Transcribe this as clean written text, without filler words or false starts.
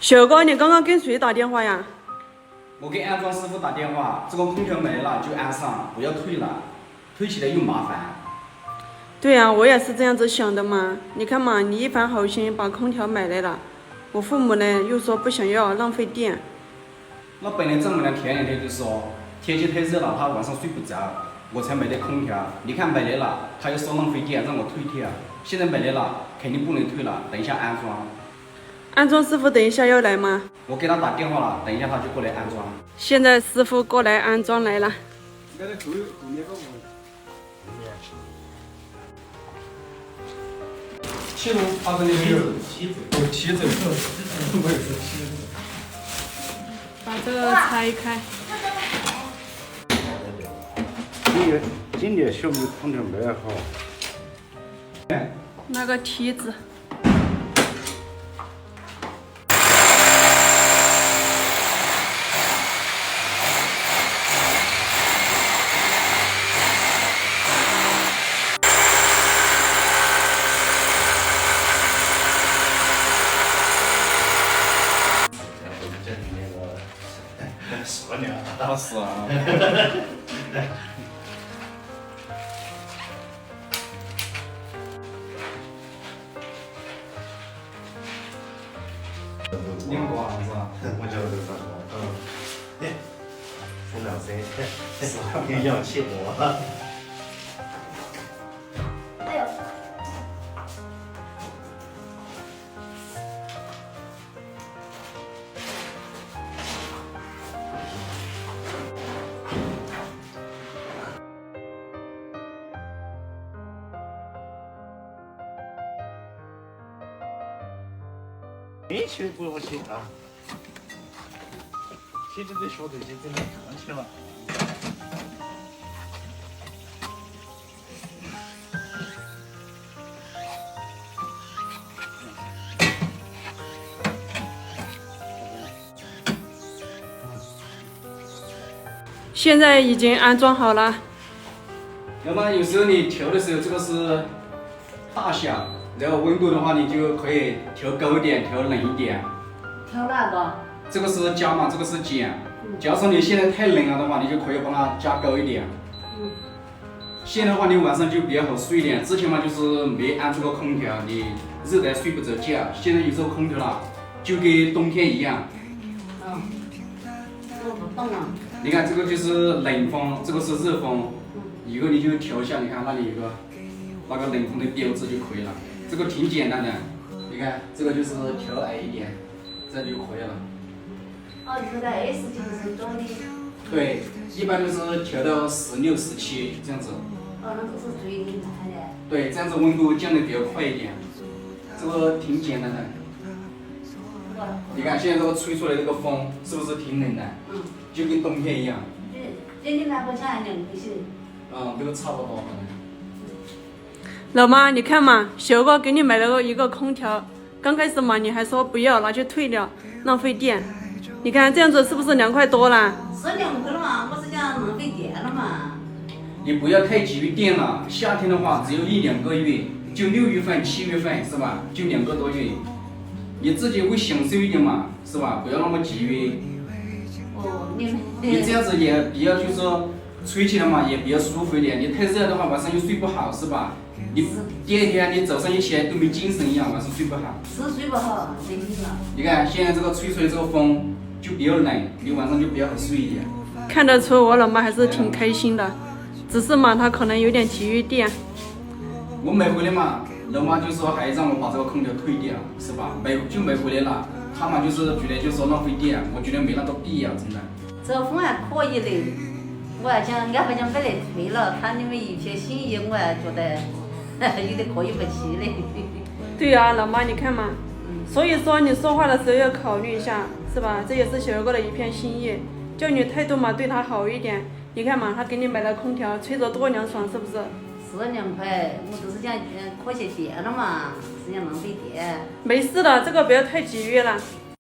秀哥，你刚刚给谁打电话呀？我给安装师傅打电话，这个空调没了就安上，不要退了，退起来又麻烦。对呀，我也是这样子想的嘛。你看嘛，你一番好心把空调买来了，我父母呢又说不想要，浪费电。那本来丈母娘前2天就说天气太热了，她晚上睡不着，我才买的空调。你看买来了，她又说浪费电，让我退掉。现在买来了，肯定不能退了，等一下安装。安装师傅等一下要来吗？我给他打电话了，等一下他就过来安装。现在师傅过来安装来了。气动发生的梯子，我也是梯子。把这个拆开。今年小米空调蛮好。那个梯子。说呢，打死啊！你们过啥子啊？我觉得这个啥子？风凉噻，是有氧气锅。哎呦！天气不要去啊！现在这小队就真的看起了。现在已经安装好了。那么有时候你调的时候，这个是大小，然后温度的话，你就可以调高一点，调冷一点。调哪个？这个是加嘛，这个是减。假如说你现在太冷了的话，你就可以把它加高一点。现在的话，你晚上就比较好睡一点。之前嘛，就是没安这个空调，你热得睡不着觉。现在有这个空调了，就跟冬天一样。我不懂啊。你看这个就是冷风，这个是热风。以后你就调一下，你看那里有个那个冷风的标志就可以了。这个挺简单的，你看这个就是调矮一点，这样就可以了。哦，这个 S 就是中的。对，一般都是调到16、17这样子。哦，那个是最厉害的。对，这样子温度降得比较快一点。这个挺简单的。你看现在这个吹出来这个风是不是挺冷的？就跟冬天一样。这你哪个钱2块钱？都差不多可能。老妈，你看嘛，秀哥给你买了一个空调，刚开始嘛你还说不要，拿去退了，浪费电。你看这样子是不是2块多啦？是2块了嘛，我是讲浪费电了嘛。你不要太急于电了，夏天的话只有1、2个月，就6月份、7月份是吧？就2个多月，你自己会享受一点嘛，是吧？不要那么急于。哦，你这样子也比较就是说吹起来嘛，也比较舒服一点。你太热的话，晚上又睡不好，是吧？你第2天你早上一起来都没精神一样，晚上睡不好。是睡不好，真的是。你看现在这个吹出来这个风就比较冷，你晚上就比较好睡一点。看得出我老妈还是挺开心的，只是嘛她可能有点急于电。我买回来嘛，老妈就说还让我把这个空调退掉，是吧？买回来了，他嘛就是觉得就说浪费电，我觉得没那个必要，真的。这个风还可以的，我还讲俺不讲本来退了，看你们一片心意，我还觉得有点过意不去的。对呀，老妈你看嘛，所以说你说话的时候要考虑一下，是吧？这也是秀哥的一片心意，叫你态度嘛对他好一点。你看嘛，他给你买了空调，吹着多凉爽，是不是？是2块，我都是讲可惜电了嘛，是讲浪费电。没事的，这个不要太节约了。